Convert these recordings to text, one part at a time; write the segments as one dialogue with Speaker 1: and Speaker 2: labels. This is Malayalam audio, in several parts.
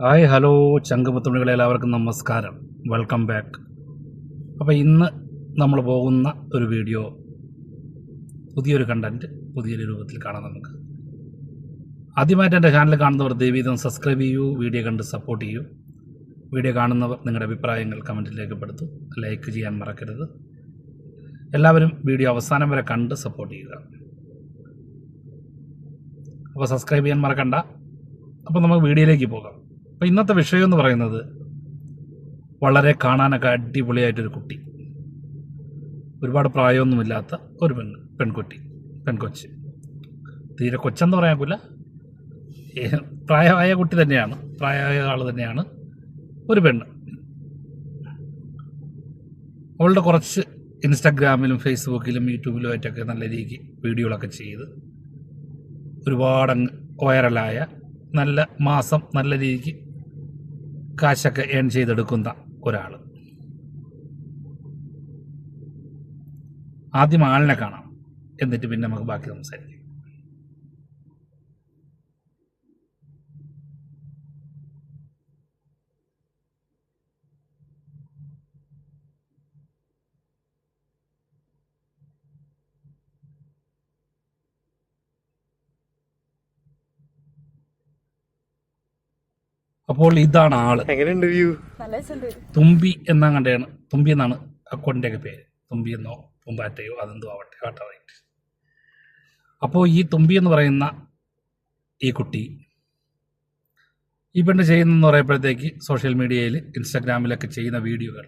Speaker 1: ഹായ് ഹലോ ചങ്കുമുത്തുണികളെ എല്ലാവർക്കും നമസ്കാരം, വെൽക്കം ബാക്ക്. അപ്പോൾ ഇന്ന് നമ്മൾ പോകുന്ന ഒരു വീഡിയോ, പുതിയൊരു കണ്ടൻറ്റ് പുതിയൊരു രൂപത്തിൽ കാണാം. നമുക്ക് ആദ്യമായിട്ട് എൻ്റെ ചാനൽ കാണുന്നവർ ദയവീതം സബ്സ്ക്രൈബ് ചെയ്യൂ, വീഡിയോ കണ്ട് സപ്പോർട്ട് ചെയ്യൂ. വീഡിയോ കാണുന്നവർ നിങ്ങളുടെ അഭിപ്രായങ്ങൾ കമൻറ്റിൽ രേഖപ്പെടുത്തൂ, ലൈക്ക് ചെയ്യാൻ മറക്കരുത്. എല്ലാവരും വീഡിയോ അവസാനം വരെ കണ്ട് സപ്പോർട്ട് ചെയ്യുക. അപ്പോൾ സബ്സ്ക്രൈബ് ചെയ്യാൻ മറക്കണ്ട. അപ്പോൾ നമുക്ക് വീഡിയോയിലേക്ക് പോകാം. അപ്പോൾ ഇന്നത്തെ വിഷയം എന്ന് പറയുന്നത്, വളരെ കാണാനൊക്കെ അടിപൊളിയായിട്ടൊരു കുട്ടി, ഒരുപാട് പ്രായമൊന്നുമില്ലാത്ത ഒരു പെൺകൊച്ച്, തീരെ കൊച്ചെന്ന് പറയാനില്ല, പ്രായമായ കുട്ടി തന്നെയാണ്, പ്രായമായ ആൾ തന്നെയാണ്, ഒരു പെണ്ണ്. അവളുടെ കുറച്ച് ഇൻസ്റ്റാഗ്രാമിലും ഫേസ്ബുക്കിലും യൂട്യൂബിലും ആയിട്ടൊക്കെ നല്ല രീതിക്ക് വീഡിയോകളൊക്കെ ചെയ്ത് ഒരുപാട് വൈറലായ, നല്ല മാസം നല്ല രീതിക്ക് കാശൊക്കെ ഏൺ ചെയ്തെടുക്കുന്ന ഒരാൾ. ആദ്യം ആളിനെ കാണാം, എന്നിട്ട് പിന്നെ നമുക്ക് ബാക്കി സംസാരിക്കാം. അപ്പോൾ ഇതാണ് ആള്. തുമ്പി എന്നാ കണ്ടാണ്, തുമ്പി എന്നാണ് അക്കൗണ്ടിൻ്റെയൊക്കെ പേര്. തുമ്പി എന്നോ പൂമ്പാറ്റയോ അതെന്തോ ആവട്ടെ, റൈറ്റ്. അപ്പോൾ ഈ തുമ്പി എന്ന് പറയുന്ന ഈ കുട്ടി, ഈ പെണ്ണ് ചെയ്യുന്നതെന്ന് പറയുമ്പോഴത്തേക്ക് സോഷ്യൽ മീഡിയയിൽ ഇൻസ്റ്റാഗ്രാമിലൊക്കെ ചെയ്യുന്ന വീഡിയോകൾ,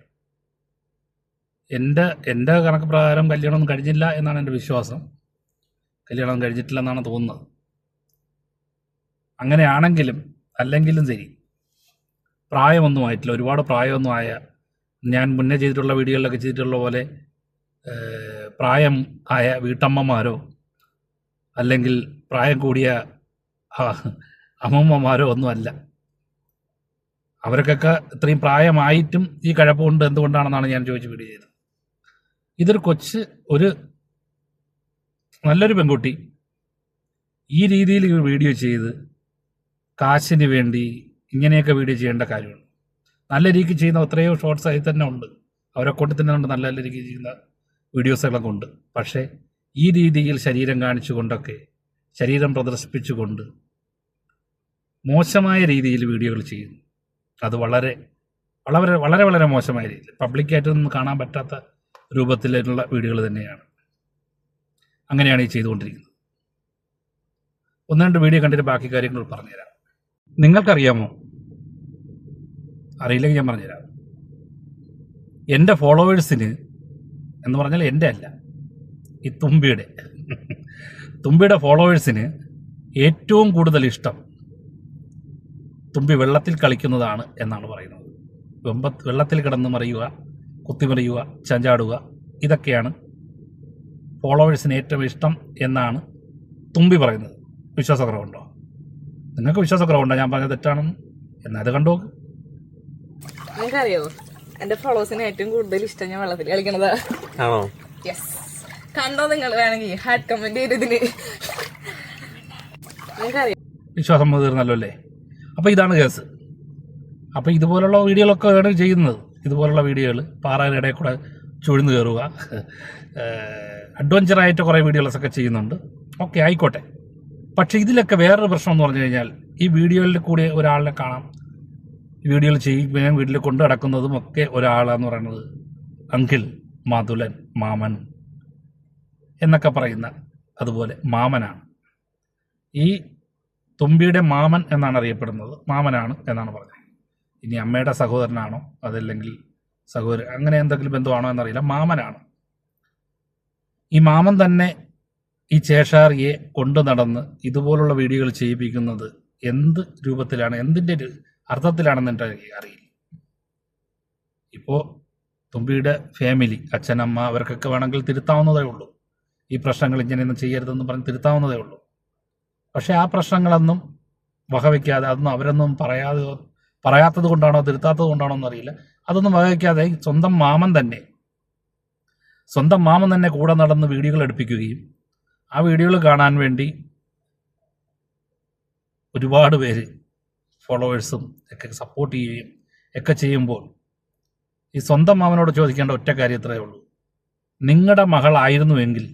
Speaker 1: എൻ്റെ കണക്ക് പ്രകാരം കല്യാണമൊന്നും കഴിഞ്ഞില്ല എന്നാണ് എൻ്റെ വിശ്വാസം. കല്യാണം കഴിഞ്ഞിട്ടില്ലെന്നാണ് തോന്നുന്നത്. അങ്ങനെയാണെങ്കിലും അല്ലെങ്കിലും ശരി, പ്രായമൊന്നും ആയിട്ടില്ല, ഒരുപാട് പ്രായമൊന്നും ആയ, ഞാൻ മുന്നേ ചെയ്തിട്ടുള്ള വീഡിയോകളിലൊക്കെ ചെയ്തിട്ടുള്ള പോലെ പ്രായം ആയ വീട്ടമ്മമാരോ അല്ലെങ്കിൽ പ്രായം കൂടിയ അമ്മമ്മമാരോ ഒന്നുമല്ല. അവർക്കൊക്കെ ഇത്രയും പ്രായമായിട്ടും ഈ കഴപ്പുണ്ട് എന്തുകൊണ്ടാണെന്നാണ് ഞാൻ ചോദിച്ച് വീഡിയോ ചെയ്തത്. ഇതൊരു ഒരു നല്ലൊരു പെൺകുട്ടി ഈ രീതിയിൽ വീഡിയോ ചെയ്ത് കാശിന് വേണ്ടി ഇങ്ങനെയൊക്കെ വീഡിയോ ചെയ്യേണ്ട കാര്യമുണ്ട്. നല്ല രീതിക്ക് ചെയ്യുന്ന എത്രയോ ഷോർട്സ് ആയി തന്നെ ഉണ്ട്, അവരെ കൊണ്ട് തന്നെ ഉണ്ട്, നല്ല രീതിക്ക് ചെയ്യുന്ന വീഡിയോസുകളൊക്കെ ഉണ്ട്. പക്ഷേ ഈ രീതിയിൽ ശരീരം കാണിച്ചുകൊണ്ടൊക്കെ, ശരീരം പ്രദർശിപ്പിച്ചുകൊണ്ട് മോശമായ രീതിയിൽ വീഡിയോകൾ ചെയ്യുന്നു. അത് വളരെ വളരെ വളരെ വളരെ മോശമായ രീതിയിൽ, പബ്ലിക്കായിട്ടൊന്നും കാണാൻ പറ്റാത്ത രൂപത്തിലുള്ള വീഡിയോകൾ തന്നെയാണ്. അങ്ങനെയാണ് ഈ ചെയ്തുകൊണ്ടിരിക്കുന്നത്. ഒന്ന് രണ്ട് വീഡിയോ കണ്ടിട്ട് ബാക്കി കാര്യങ്ങൾ പറഞ്ഞുതരാം. നിങ്ങൾക്കറിയാമോ? അറിയില്ലെങ്കിൽ ഞാൻ പറഞ്ഞുതരാം. എൻ്റെ ഫോളോവേഴ്സിന് എന്ന് പറഞ്ഞാൽ എൻ്റെ അല്ല, ഈ തുമ്പിയുടെ ഫോളോവേഴ്സിന് ഏറ്റവും കൂടുതൽ ഇഷ്ടം തുമ്പി വെള്ളത്തിൽ കളിക്കുന്നതാണ് എന്നാണ് പറയുന്നത്. വെള്ളത്തിൽ കിടന്ന് മറിയുക, കുത്തിമറിയുക, ചഞ്ചാടുക, ഇതൊക്കെയാണ് ഫോളോവേഴ്സിന് ഏറ്റവും ഇഷ്ടം എന്നാണ് തുമ്പി പറയുന്നത്. വിശ്വാസക്കുറവുണ്ടോ? നിങ്ങൾക്ക് വിശ്വാസക്കുറവുണ്ടോ ഞാൻ പറഞ്ഞത് തെറ്റാണെന്ന്? എന്നാൽ അത് കണ്ടു നോക്ക്.
Speaker 2: നിങ്ങൾക്കറിയോ, എന്റെ ഫോളോവേഴ്സിന് ഏറ്റവും കൂടുതൽ ഇഷ്ടം ഞാൻ വെള്ളത്തിൽ കളിക്കണതാ. യെസ്, കണ്ടോ? നിങ്ങൾ വേണമെങ്കിൽ ഹാർഡ് കമന്റ് ചെയ്തതിന്. നിങ്ങൾക്കറിയോ,
Speaker 1: വിശ്വാസം തീർന്നല്ലോ അല്ലേ? അപ്പോൾ ഇതാണ് കേസ്. അപ്പോൾ ഇതുപോലുള്ള വീഡിയോകളൊക്കെ ആണ് ചെയ്യുന്നത്. ഇതുപോലുള്ള വീഡിയോകൾ പാറയുടെ ഇടയിൽ കൂടെ ചുഴിന്ന് കയറുക, അഡ്വഞ്ചറായിട്ട് കുറേ വീഡിയോസൊക്കെ ചെയ്യുന്നുണ്ട്. ഓക്കെ, ആയിക്കോട്ടെ. പക്ഷേ ഇതിലൊക്കെ വേറൊരു പ്രശ്നം എന്ന് പറഞ്ഞു കഴിഞ്ഞാൽ, ഈ വീഡിയോയിൽ കൂടി ഒരാളിനെ കാണാം, വീഡിയോയിൽ ചെയ്യിപ്പിക്കാൻ വീട്ടിൽ കൊണ്ടു നടക്കുന്നതും ഒക്കെ ഒരാളെന്ന് പറയുന്നത് അങ്കിൾ, മാതുലൻ, മാമൻ എന്നൊക്കെ പറയുന്ന, അതുപോലെ മാമനാണ്. ഈ തുമ്പിയുടെ മാമൻ എന്നാണ് അറിയപ്പെടുന്നത്, മാമനാണ് എന്നാണ് പറഞ്ഞത്. ഇനി അമ്മയുടെ സഹോദരനാണോ അതല്ലെങ്കിൽ സഹോദരൻ, അങ്ങനെ എന്തെങ്കിലും ബന്ധമാണോ എന്നറിയില്ല, മാമനാണ്. ഈ മാമൻ തന്നെ ഈ ചേഷാറിയെ കൊണ്ടു നടന്ന് ഇതുപോലുള്ള വീഡിയോകൾ ചെയ്യിപ്പിക്കുന്നത് എന്ത് രൂപത്തിലാണ്, എന്തിൻ്റെ അർത്ഥത്തിലാണെന്ന് എൻ്റെ അറിയില്ല. ഇപ്പോൾ തുമ്പിയുടെ ഫാമിലി, അച്ഛനമ്മ, അവർക്കൊക്കെ വേണമെങ്കിൽ തിരുത്താവുന്നതേ ഉള്ളൂ. ഈ പ്രശ്നങ്ങൾ ഇങ്ങനെയൊന്നും ചെയ്യരുതെന്ന് പറഞ്ഞ് തിരുത്താവുന്നതേ ഉള്ളൂ. പക്ഷേ ആ പ്രശ്നങ്ങളൊന്നും വകവയ്ക്കാതെ, അതൊന്നും അവരൊന്നും പറയാത്തത് കൊണ്ടാണോ തിരുത്താത്തത് കൊണ്ടാണോ എന്നറിയില്ല, അതൊന്നും വകവയ്ക്കാതെ സ്വന്തം മാമൻ തന്നെ കൂടെ നടന്ന് വീഡിയോകൾ എടുപ്പിക്കുകയും ആ വീഡിയോകൾ കാണാൻ വേണ്ടി ഒരുപാട് പേര് ഫോളോവേഴ്സും ഒക്കെ സപ്പോർട്ട് ചെയ്യുകയും ഒക്കെ ചെയ്യുമ്പോൾ ഈ സ്വന്തം മാമനോട് ചോദിക്കേണ്ട ഒറ്റ കാര്യം ഇത്രയേ ഉള്ളൂ. നിങ്ങളുടെ മകളായിരുന്നുവെങ്കിൽ,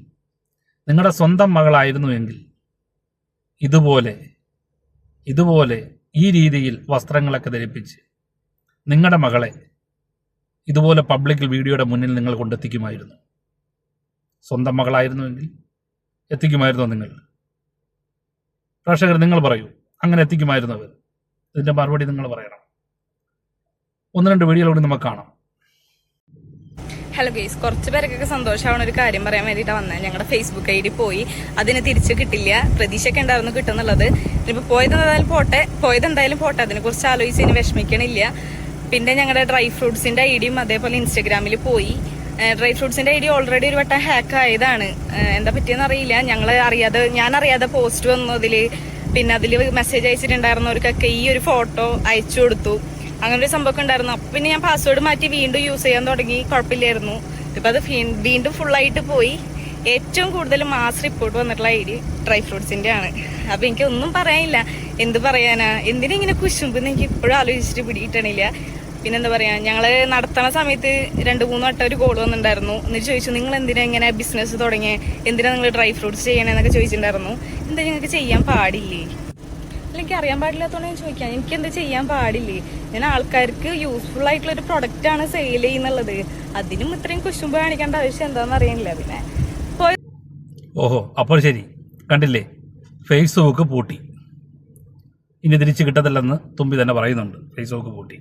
Speaker 1: നിങ്ങളുടെ സ്വന്തം മകളായിരുന്നുവെങ്കിൽ ഇതുപോലെ ഈ രീതിയിൽ വസ്ത്രങ്ങളൊക്കെ ധരിപ്പിച്ച് നിങ്ങളുടെ മകളെ ഇതുപോലെ പബ്ലിക് വീഡിയോയുടെ മുന്നിൽ നിങ്ങൾ കൊണ്ടെത്തിക്കുമായിരുന്നു. സ്വന്തം മകളായിരുന്നുവെങ്കിൽ എത്തിക്കുമായിരുന്നോ നിങ്ങൾ? പ്രേക്ഷകർ നിങ്ങൾ പറയൂ, അങ്ങനെ എത്തിക്കുമായിരുന്നു അവർ? ഇതിൻ്റെ മറുപടി നിങ്ങൾ പറയണം. 1-2 വീഡിയോകൾ കൂടി നമുക്ക് കാണാം.
Speaker 2: ഹലോ ഗെയ്സ്, കുറച്ച് പേർക്കൊക്കെ സന്തോഷമാവുന്ന ഒരു കാര്യം പറയാൻ വേണ്ടിയിട്ടാണ് വന്നത്. ഞങ്ങളുടെ ഫേസ്ബുക്ക് ID പോയി, അതിന് തിരിച്ച് കിട്ടില്ല. പ്രതീക്ഷയൊക്കെ ഉണ്ടായിരുന്നു കിട്ടുന്നുള്ളത്. ഇനിയിപ്പോൾ പോയതെന്തായാലും പോട്ടെ, അതിനെക്കുറിച്ച് ആലോചിച്ച് ഇനി വിഷമിക്കണില്ല. പിന്നെ ഞങ്ങളുടെ ഡ്രൈ ഫ്രൂട്ട്സിൻ്റെ IDയും അതേപോലെ ഇൻസ്റ്റഗ്രാമിൽ പോയി. ഡ്രൈ ഫ്രൂട്ട്സിൻ്റെ ID ഓൾറെഡി ഒരു വട്ടം ഹാക്ക് ആയതാണ്. എന്താ പറ്റിയെന്ന് അറിയില്ല. ഞാൻ അറിയാതെ പോസ്റ്റ് വന്നു അതിൽ. പിന്നെ അതിൽ മെസ്സേജ് അയച്ചിട്ടുണ്ടായിരുന്നവർക്കൊക്കെ ഈ ഒരു ഫോട്ടോ അയച്ചു കൊടുത്തു. അങ്ങനെ ഒരു സംഭവം ഉണ്ടായിരുന്നു. അപ്പം പിന്നെ ഞാൻ പാസ്വേഡ് മാറ്റി വീണ്ടും യൂസ് ചെയ്യാൻ തുടങ്ങി. കുഴപ്പമില്ലായിരുന്നു. ഇപ്പം അത് വീണ്ടും ഫുള്ളായിട്ട് പോയി. ഏറ്റവും കൂടുതൽ മാസ് റിപ്പോർട്ട് വന്നിട്ടുള്ള ID ഡ്രൈ ഫ്രൂട്ട്സിൻ്റെ ആണ്. അപ്പം എനിക്കൊന്നും പറയാനില്ല. എന്ത് പറയാനാ, എന്തിനിങ്ങനെ കുശുമ്പെന്ന് എനിക്ക് ഇപ്പോഴും ആലോചിച്ചിട്ട് പിടിയിട്ടണില്ല. പിന്നെന്താ പറയുക, ഞങ്ങൾ നടത്തണ സമയത്ത് 2-3 വട്ടം ഒരു കോൾ വന്നിട്ടുണ്ടായിരുന്നു. എന്നിട്ട് ചോദിച്ചു, നിങ്ങൾ എന്തിനാ ഇങ്ങനെ ബിസിനസ് തുടങ്ങിയ, എന്തിനാ നിങ്ങൾ ഡ്രൈ ഫ്രൂട്ട്സ് ചെയ്യണമെന്നൊക്കെ ചോദിച്ചിട്ടുണ്ടായിരുന്നു. എന്താ നിങ്ങൾക്ക് ചെയ്യാൻ പാടില്ലേ? എനിക്ക് അറിയാൻ പാടില്ലാത്തതുകൊണ്ട് ഞാൻ ചോദിക്കാം, എനിക്ക് എന്താ ചെയ്യാൻ പാടില്ലേ? ഞാൻ ആൾക്കാർക്ക് യൂസ്ഫുൾ ആയിട്ടുള്ള ഒരു പ്രൊഡക്റ്റ് ആണ് സെയിൽ ചെയ്യുന്നുള്ളത്. അതിനും ഇത്രയും കുശുമ്പ് കാണിക്കേണ്ട ആവശ്യം എന്താണെന്ന് അറിയാനില്ല. പിന്നെ
Speaker 1: ഓഹോ, അപ്പോൾ ശരി, കണ്ടില്ലേ, ഫേസ്ബുക്ക് പൂട്ടി, ഇനി തിരിച്ച് കിട്ടത്തില്ലെന്ന് തുമ്പി തന്നെ പറയുന്നുണ്ട്. ഫേസ്ബുക്ക് പൂട്ടി.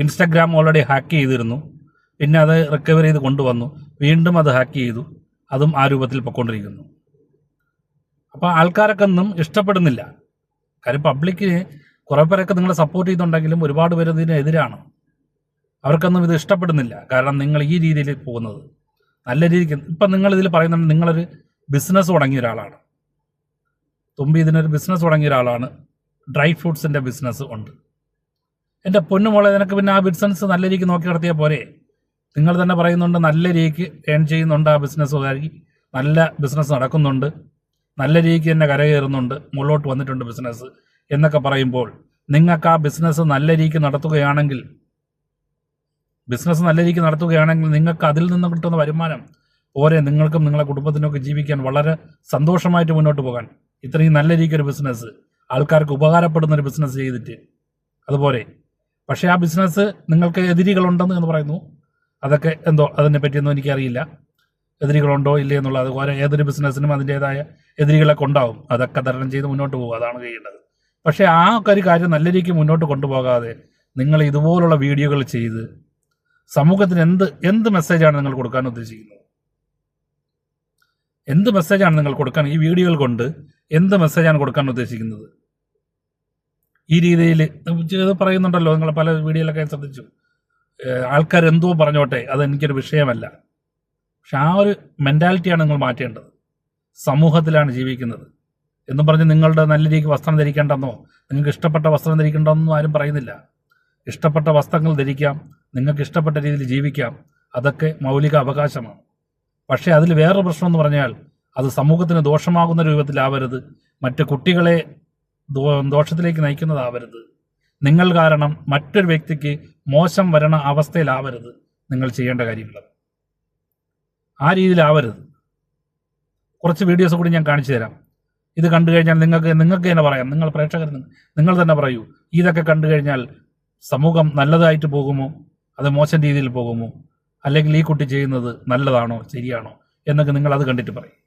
Speaker 1: ഇൻസ്റ്റഗ്രാം ഓൾറെഡി ഹാക്ക് ചെയ്തിരുന്നു, പിന്നെ അത് റിക്കവർ ചെയ്ത് കൊണ്ടുവന്നു, വീണ്ടും അത് ഹാക്ക് ചെയ്തു, അതും ആ രൂപത്തിൽ പൊയ്ക്കൊണ്ടിരിക്കുന്നു. അപ്പോൾ ആൾക്കാരൊക്കെ ഒന്നും ഇഷ്ടപ്പെടുന്നില്ല. കാര്യം പബ്ലിക്കിന് കുറേ പേരൊക്കെ നിങ്ങളെ സപ്പോർട്ട് ചെയ്തുണ്ടെങ്കിലും ഒരുപാട് പേര് ഇതിനെതിരാണ്. അവർക്കൊന്നും ഇത് ഇഷ്ടപ്പെടുന്നില്ല. കാരണം നിങ്ങൾ ഈ രീതിയിൽ പോകുന്നത് നല്ല രീതിക്ക്. ഇപ്പം നിങ്ങളിതിൽ പറയുന്നുണ്ട് നിങ്ങളൊരു ബിസിനസ് തുടങ്ങിയ ഒരാളാണ്. തുമ്പി ഇതിനൊരു ബിസിനസ് തുടങ്ങിയ ഒരാളാണ്. ഡ്രൈ ഫ്രൂട്ട്സിൻ്റെ ബിസിനസ് ഉണ്ട്. എൻ്റെ പൊന്നുമോളെ, നിനക്ക് പിന്നെ ആ ബിസിനസ് നല്ല രീതിക്ക് നോക്കി നടത്തിയാൽ പോരെ? നിങ്ങൾ തന്നെ പറയുന്നുണ്ട് നല്ല രീതിക്ക് ഏൺ ചെയ്യുന്നുണ്ട് ആ ബിസിനസ്. നല്ല ബിസിനസ് നടക്കുന്നുണ്ട്, നല്ല രീതിക്ക് തന്നെ കരകയറുന്നുണ്ട്, മുകളിലോട്ട് വന്നിട്ടുണ്ട് ബിസിനസ് എന്നൊക്കെ പറയുമ്പോൾ നിങ്ങൾക്ക് ആ ബിസിനസ് നല്ല രീതിക്ക് നടത്തുകയാണെങ്കിൽ നിങ്ങൾക്ക് അതിൽ നിന്ന് കിട്ടുന്ന വരുമാനം പോരെ നിങ്ങൾക്കും നിങ്ങളുടെ കുടുംബത്തിനൊക്കെ ജീവിക്കാൻ വളരെ സന്തോഷമായിട്ട് മുന്നോട്ട് പോകാൻ? ഇത്രയും നല്ല രീതിക്ക് ഒരു ബിസിനസ്, ആൾക്കാർക്ക് ഉപകാരപ്പെടുന്ന ഒരു ബിസിനസ് ചെയ്തിട്ട് അതുപോലെ. പക്ഷേ ആ ബിസിനസ് നിങ്ങൾക്ക് എതിരികളുണ്ടെന്ന് പറയുന്നു. അതൊക്കെ എന്തോ അതിനെ പറ്റിയൊന്നും എനിക്കറിയില്ല. എതിരികളുണ്ടോ ഇല്ലേ എന്നുള്ളത്. ഏതൊരു ബിസിനസ്സിനും അതിൻ്റേതായ എതിരികളൊക്കെ ഉണ്ടാവും. അതൊക്കെ തരണം ചെയ്ത് മുന്നോട്ട് പോകും, അതാണ് ചെയ്യേണ്ടത്. പക്ഷേ ആ ഒരു കാര്യം നല്ല രീതിക്ക് മുന്നോട്ട് കൊണ്ടുപോകാതെ നിങ്ങൾ ഇതുപോലുള്ള വീഡിയോകൾ ചെയ്ത് സമൂഹത്തിന് എന്ത് മെസ്സേജാണ് നിങ്ങൾ കൊടുക്കാൻ ഉദ്ദേശിക്കുന്നത്? എന്ത് മെസ്സേജാണ് നിങ്ങൾ കൊടുക്കാൻ, ഈ വീഡിയോകൾ കൊണ്ട് എന്ത് മെസ്സേജാണ് കൊടുക്കാൻ ഉദ്ദേശിക്കുന്നത്? ഈ രീതിയിൽ പറയുന്നുണ്ടല്ലോ, നിങ്ങൾ പല വീഡിയോയിലൊക്കെ ശ്രദ്ധിച്ചു. ആൾക്കാരെന്തോ പറഞ്ഞോട്ടെ, അതെനിക്കൊരു വിഷയമല്ല. പക്ഷെ ആ ഒരു മെൻറ്റാലിറ്റിയാണ് നിങ്ങൾ മാറ്റേണ്ടത്. സമൂഹത്തിലാണ് ജീവിക്കുന്നത് എന്നും പറഞ്ഞ് നിങ്ങളുടെ നല്ല രീതിക്ക് വസ്ത്രം ധരിക്കേണ്ടെന്നോ നിങ്ങൾക്ക് ഇഷ്ടപ്പെട്ട വസ്ത്രം ധരിക്കേണ്ടെന്നോ ആരും പറയുന്നില്ല. ഇഷ്ടപ്പെട്ട വസ്ത്രങ്ങൾ ധരിക്കാം, നിങ്ങൾക്ക് ഇഷ്ടപ്പെട്ട രീതിയിൽ ജീവിക്കാം, അതൊക്കെ മൗലിക അവകാശമാണ്. പക്ഷേ അതിൽ വേറൊരു പ്രശ്നം എന്ന് പറഞ്ഞാൽ അത് സമൂഹത്തിന് ദോഷമാകുന്ന രൂപത്തിലാവരുത്, മറ്റ് കുട്ടികളെ ദോഷത്തിലേക്ക് നയിക്കുന്നതാവരുത്, നിങ്ങൾ കാരണം മറ്റൊരു വ്യക്തിക്ക് മോശം വരണ അവസ്ഥയിലാവരുത് നിങ്ങൾ ചെയ്യേണ്ട കാര്യങ്ങൾ. ആ രീതിയിലാവരുത്. കുറച്ച് വീഡിയോസ് കൂടി ഞാൻ കാണിച്ചു തരാം. ഇത് കണ്ടു കഴിഞ്ഞാൽ നിങ്ങൾക്ക് തന്നെ പറയാം, നിങ്ങൾ പ്രേക്ഷകർ നിങ്ങൾ തന്നെ പറയൂ, ഇതൊക്കെ കണ്ടു കഴിഞ്ഞാൽ സമൂഹം നല്ലതായിട്ട് പോകുമോ അത് മോശം രീതിയിൽ പോകുമോ, അല്ലെങ്കിൽ ഈ കുട്ടി ചെയ്യുന്നത് നല്ലതാണോ ശരിയാണോ എന്നൊക്കെ നിങ്ങൾ അത് കണ്ടിട്ട് പറയും.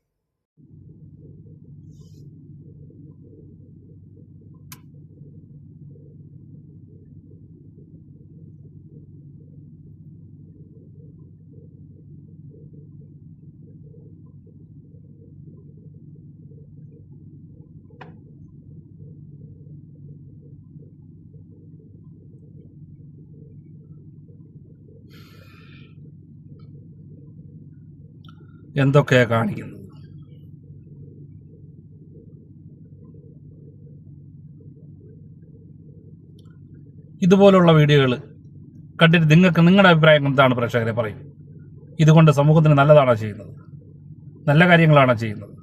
Speaker 1: എന്തൊക്കെയാ കാണിക്കുന്നത്? ഇതുപോലുള്ള വീഡിയോകൾ കണ്ടിട്ട് നിങ്ങളുടെ അഭിപ്രായം എന്താണ് പ്രേക്ഷകരെ പറയും. ഇതുകൊണ്ട് സമൂഹത്തിന് നല്ലതാണോ ചെയ്യുന്നത്, നല്ല കാര്യങ്ങളാണോ ചെയ്യുന്നത്?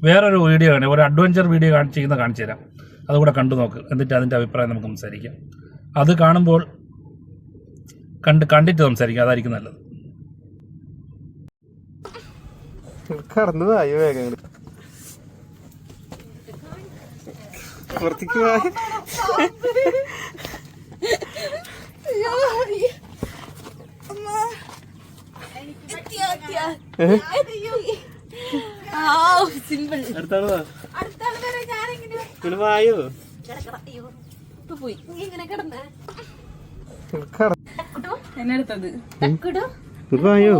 Speaker 1: വേറൊരു വീഡിയോ ആണ്, ഒരു അഡ്വഞ്ചർ വീഡിയോ കാണിച്ചു തരാം. അതുകൂടെ കണ്ടു നോക്ക്, എന്നിട്ട് അതിൻ്റെ അഭിപ്രായം നമുക്ക് സംസാരിക്കാം. അത് കാണുമ്പോൾ കണ്ടിട്ട് സംസാരിക്കാം, അതായിരിക്കും നല്ലത്.
Speaker 3: കടന്നു പോയോ വേഗം പുറത്തേക്ക് പോയി. വായോ വായോ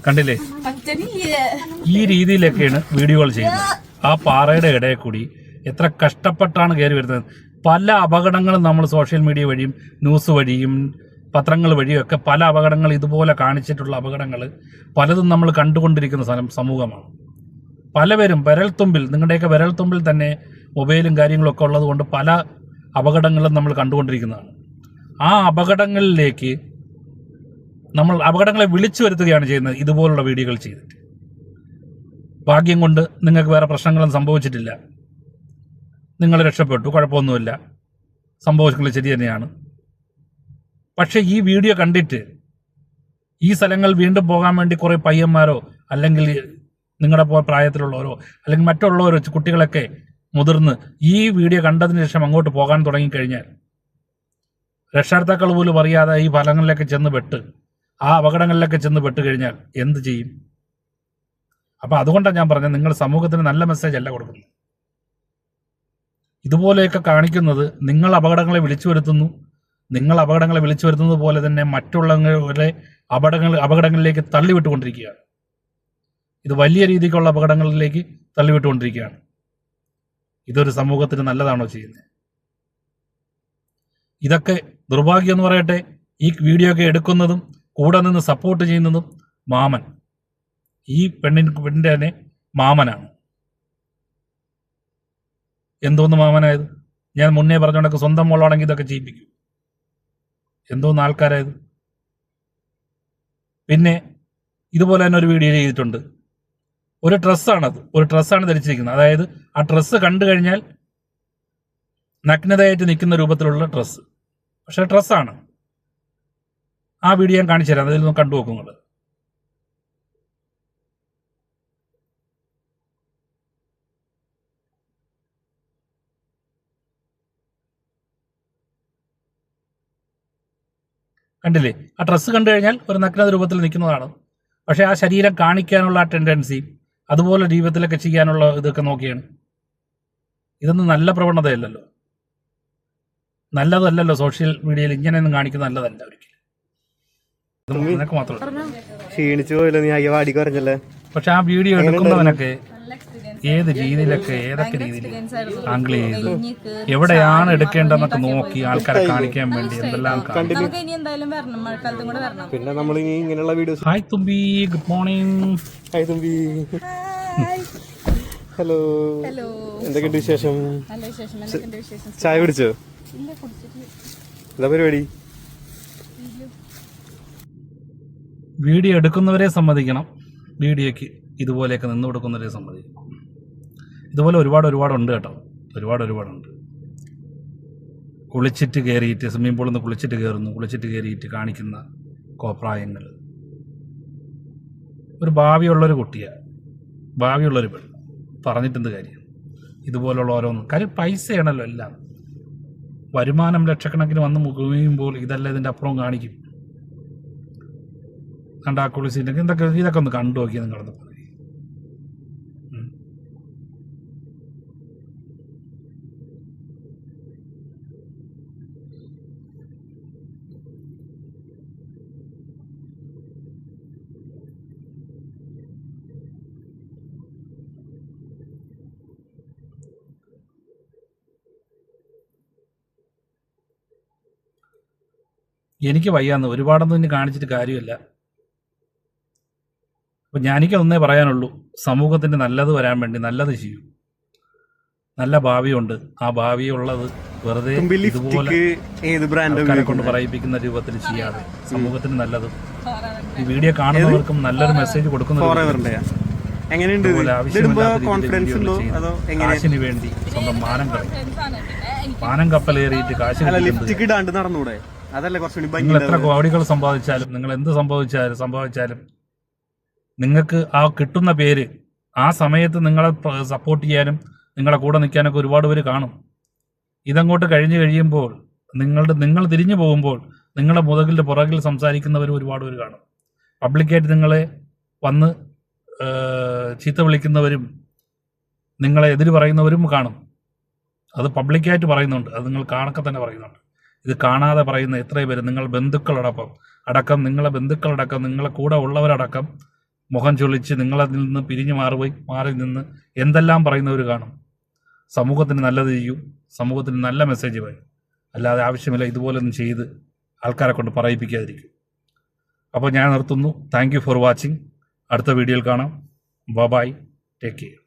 Speaker 1: കണ്ടില്ലേ, ഈ രീതിയിലൊക്കെയാണ് വീഡിയോകൾ ചെയ്യുന്നത്. ആ പാറയുടെ ഇടയിൽ കൂടി എത്ര കഷ്ടപ്പെട്ടാണ് കയറി വരുന്നത്. പല അപകടങ്ങളും നമ്മൾ സോഷ്യൽ മീഡിയ വഴിയും ന്യൂസ് വഴിയും പത്രങ്ങൾ വഴിയും ഒക്കെ പല അപകടങ്ങൾ ഇതുപോലെ കാണിച്ചിട്ടുള്ള അപകടങ്ങൾ പലതും നമ്മൾ കണ്ടുകൊണ്ടിരിക്കുന്ന സമൂഹമാണ്. പലവരും വിരൽത്തുമ്പിൽ, നിങ്ങളുടെയൊക്കെ വിരൽത്തുമ്പിൽ തന്നെ മൊബൈലും കാര്യങ്ങളൊക്കെ ഉള്ളത് കൊണ്ട് പല അപകടങ്ങളും നമ്മൾ കണ്ടുകൊണ്ടിരിക്കുന്നതാണ്. ആ അപകടങ്ങളിലേക്ക് നമ്മൾ അപകടങ്ങളെ വിളിച്ചു വരുത്തുകയാണ് ചെയ്യുന്നത് ഇതുപോലുള്ള വീഡിയോകൾ ചെയ്തിട്ട്. ഭാഗ്യം കൊണ്ട് നിങ്ങൾക്ക് വേറെ പ്രശ്നങ്ങളൊന്നും സംഭവിച്ചിട്ടില്ല, നിങ്ങൾ രക്ഷപ്പെട്ടു, കുഴപ്പമൊന്നുമില്ല, സംഭവിക്കുന്നത് ശരി തന്നെയാണ്. പക്ഷേ ഈ വീഡിയോ കണ്ടിട്ട് ഈ സ്ഥലങ്ങൾ വീണ്ടും പോകാൻ വേണ്ടി കുറേ പയ്യന്മാരോ അല്ലെങ്കിൽ നിങ്ങളുടെ പ്രായത്തിലുള്ളവരോ അല്ലെങ്കിൽ മറ്റുള്ളവരോ കുട്ടികളൊക്കെ മുതിർന്ന് ഈ വീഡിയോ കണ്ടതിന് ശേഷം അങ്ങോട്ട് പോകാൻ തുടങ്ങിക്കഴിഞ്ഞാൽ രക്ഷാകർത്താക്കൾ പോലും അറിയാതെ ഈ ഫലങ്ങളിലൊക്കെ ചെന്ന് പെട്ട് ആ അപകടങ്ങളിലൊക്കെ ചെന്ന് പെട്ട് കഴിഞ്ഞാൽ എന്ത് ചെയ്യും? അപ്പം അതുകൊണ്ടാണ് ഞാൻ പറഞ്ഞത്, നിങ്ങൾ സമൂഹത്തിന് നല്ല മെസ്സേജ് അല്ല കൊടുക്കുന്നത്. ഇതുപോലെയൊക്കെ കാണിക്കുന്നത് നിങ്ങൾ അപകടങ്ങളെ വിളിച്ചു വരുത്തുന്നു. നിങ്ങൾ അപകടങ്ങളെ വിളിച്ചു വരുത്തുന്നത് പോലെ തന്നെ മറ്റുള്ളവരെ അപകടങ്ങളിലേക്ക് തള്ളിവിട്ടുകൊണ്ടിരിക്കുകയാണ്. ഇത് വലിയ രീതിക്കുള്ള അപകടങ്ങളിലേക്ക് തള്ളിവിട്ടുകൊണ്ടിരിക്കുകയാണ്. ഇതൊരു സമൂഹത്തിന് നല്ലതാണോ ചെയ്യുന്നത്? ഇതൊക്കെ ദുർഭാഗ്യം എന്ന് പറയട്ടെ. ഈ വീഡിയോ ഒക്കെ എടുക്കുന്നതും കൂടെ നിന്ന് സപ്പോർട്ട് ചെയ്യുന്നതും മാമൻ, ഈ പെണ്ണിൻ്റെ തന്നെ മാമനാണ്. എന്തോന്ന് മാമനായത്? ഞാൻ മുന്നേ പറഞ്ഞുകൊണ്ടൊക്കെ സ്വന്തം മോളാണെങ്കിൽ ഇതൊക്കെ ചെയ്യിപ്പിക്കും. എന്തോന്ന് ആൾക്കാരായത്? പിന്നെ ഇതുപോലെ തന്നെ ഒരു വീഡിയോ ചെയ്തിട്ടുണ്ട്. ഒരു ഡ്രസ്സാണ് ധരിച്ചിരിക്കുന്നത്. അതായത് ആ ഡ്രസ്സ് കണ്ടു കഴിഞ്ഞാൽ നഗ്നതയായിട്ട് നിൽക്കുന്ന രൂപത്തിലുള്ള ഡ്രസ്സ്, പക്ഷെ ഡ്രസ്സാണ്. ആ വീഡിയോ ഞാൻ കാണിച്ചു തരാം, അതിൽ നിന്ന് കണ്ടു നോക്കുന്നുണ്ട്. കണ്ടില്ലേ? ആ ഡ്രസ്സ് കണ്ടു കഴിഞ്ഞാൽ ഒരു നഗ്നത രൂപത്തിൽ നിൽക്കുന്നതാണ്. പക്ഷെ ആ ശരീരം കാണിക്കാനുള്ള ആ ടെൻഡൻസി, അതുപോലെ ജീവിതത്തിലൊക്കെ ചെയ്യാനുള്ള ഇതൊക്കെ നോക്കിയാണ്. ഇതൊന്നും നല്ല പ്രവണതയല്ലല്ലോ, നല്ലതല്ലല്ലോ. സോഷ്യൽ മീഡിയയിൽ ഇങ്ങനെയൊന്നും കാണിക്കുന്നത് നല്ലതല്ല ഒരിക്കലും. നിനക്ക് മാത്രമല്ല,
Speaker 3: ക്ഷീണിച്ചു പോയല്ലോ നീ, അയ്യ വാടി കുറഞ്ഞല്ലേ.
Speaker 1: പക്ഷെ ആ വീഡിയോ എടുക്കുന്നവനൊക്കെ ഏത് രീതിയിലൊക്കെ ഏതൊക്കെ രീതിയിൽ ആംഗിൾ ചെയ്ത് എവിടെയാണ് എടുക്കേണ്ടതെന്നൊക്കെ നോക്കി ആൾക്കാരെ കാണിക്കാൻ വേണ്ടി എന്തെല്ലാം.
Speaker 3: പിന്നെ നമ്മൾ ഇനി ഇങ്ങനെയുള്ള വീഡിയോസ്.
Speaker 1: ഹായ് തുമ്പി, ഗുഡ് മോർണിംഗ്.
Speaker 3: ഹായ് തുമ്പി, ഹലോ, എന്തൊക്കെയുണ്ട് വിശേഷം? ചായ കുടിച്ചോ? എന്താ പരിപാടി?
Speaker 1: വീഡിയോ എടുക്കുന്നവരെ സമ്മതിക്കണം, വീഡിയോക്ക് ഇതുപോലെയൊക്കെ നിന്ന് കൊടുക്കുന്നവരെ സമ്മതിക്കണം. ഇതുപോലെ ഒരുപാടുണ്ട് കേട്ടോ, ഒരുപാടുണ്ട്. കുളിച്ചിട്ട് കയറിയിട്ട്, സ്വിമ്മിംഗ് പൂളിൽ നിന്ന് കുളിച്ചിട്ട് കയറിയിട്ട് കാണിക്കുന്ന കോപ്രായങ്ങൾ. ഒരു ഭാവിയുള്ളൊരു കുട്ടിയാണ്, ഭാവിയുള്ളൊരു പെണ്ണ്, പറഞ്ഞിട്ടെന്ത് കാര്യം? ഇതുപോലുള്ള ഓരോന്നും കാര്യം പൈസയാണല്ലോ എല്ലാം. വരുമാനം ലക്ഷക്കണക്കിന് വന്ന് മുഴുമ്പോൾ ഇതല്ല ഇതിൻ്റെ അപ്പുറം കാണിക്കും. കണ്ടാ കുളിച്ചിട്ട് ഇതൊക്കെ ഒന്ന് കണ്ടു നോക്കി നിങ്ങളൊന്ന് പറയും. എനിക്ക് വയ്യാന്ന് ഒരുപാടൊന്നും ഇനി കാണിച്ചിട്ട് കാര്യമില്ല. അപ്പം എനിക്കൊന്നേ പറയാനുള്ളൂ, സമൂഹത്തിന് നല്ലത് വരാൻ വേണ്ടി നല്ലത് ചെയ്യൂ. നല്ല ഭാവിയുണ്ട്, ആ ഭാവിയുള്ളത് വെറുതെ ഇതുപോലെ കൊണ്ട് പറയിപ്പിക്കുന്ന രൂപത്തിൽ ചെയ്യാതെ സമൂഹത്തിന് നല്ലത് ഈ വീഡിയോ കാണുന്നവർക്കും നല്ലൊരു മെസ്സേജ് കൊടുക്കുന്ന
Speaker 3: ഫോറെവറിന്റെ എങ്ങനെയുണ്ട് കോൺഫിഡൻസ് ഉണ്ടോ അതോ
Speaker 1: കാശിന് വേണ്ടി സ്വന്തം മാനം കളയും. മാനം കപ്പലേറിയിട്ട് കാശിന്
Speaker 3: ലിപ്സ്റ്റിക് ഇടാണ്ട് നടന്നൂടെ? അതല്ലേ കുറച്ചുകൂടി
Speaker 1: നിങ്ങൾ എത്ര കോടികൾ സമ്പാദിച്ചാലും നിങ്ങൾ എന്ത് സംഭവിച്ചാലും നിങ്ങൾക്ക് ആ കിട്ടുന്ന പേര് ആ സമയത്ത് നിങ്ങളെ സപ്പോർട്ട് ചെയ്യാനും നിങ്ങളെ കൂടെ നിൽക്കാനൊക്കെ ഒരുപാട് പേര് കാണും. ഇതങ്ങോട്ട് കഴിയുമ്പോൾ നിങ്ങൾ തിരിഞ്ഞു പോകുമ്പോൾ നിങ്ങളുടെ മുതകിൻ്റെ പുറകിൽ സംസാരിക്കുന്നവർ ഒരുപാട് പേര് കാണും. പബ്ലിക്കായിട്ട് നിങ്ങളെ വന്ന് ചീത്ത വിളിക്കുന്നവരും നിങ്ങളെ എതിര് പറയുന്നവരും കാണും. അത് പബ്ലിക്കായിട്ട് പറയുന്നുണ്ട്, അത് നിങ്ങൾ കാണൊക്കെ തന്നെ പറയുന്നുണ്ട്. ഇത് കാണാതെ പറയുന്ന എത്രയോ പേര് നിങ്ങളെ ബന്ധുക്കളടക്കം നിങ്ങളെ കൂടെ ഉള്ളവരടക്കം മുഖം ചൊളിച്ച് നിങ്ങളതിൽ നിന്ന് പിരിഞ്ഞു മാറി നിന്ന് എന്തെല്ലാം പറയുന്നവർ കാണും. സമൂഹത്തിന് നല്ലത് ചെയ്യും, സമൂഹത്തിന് നല്ല മെസ്സേജ് പറയും. അല്ലാതെ ആവശ്യമില്ല ഇതുപോലൊന്നും ചെയ്ത് ആൾക്കാരെ കൊണ്ട് പറയിപ്പിക്കാതിരിക്കും. അപ്പോൾ ഞാൻ നിർത്തുന്നു. Thank you for watching. അടുത്ത വീഡിയോയിൽ കാണാം. Bye, take care.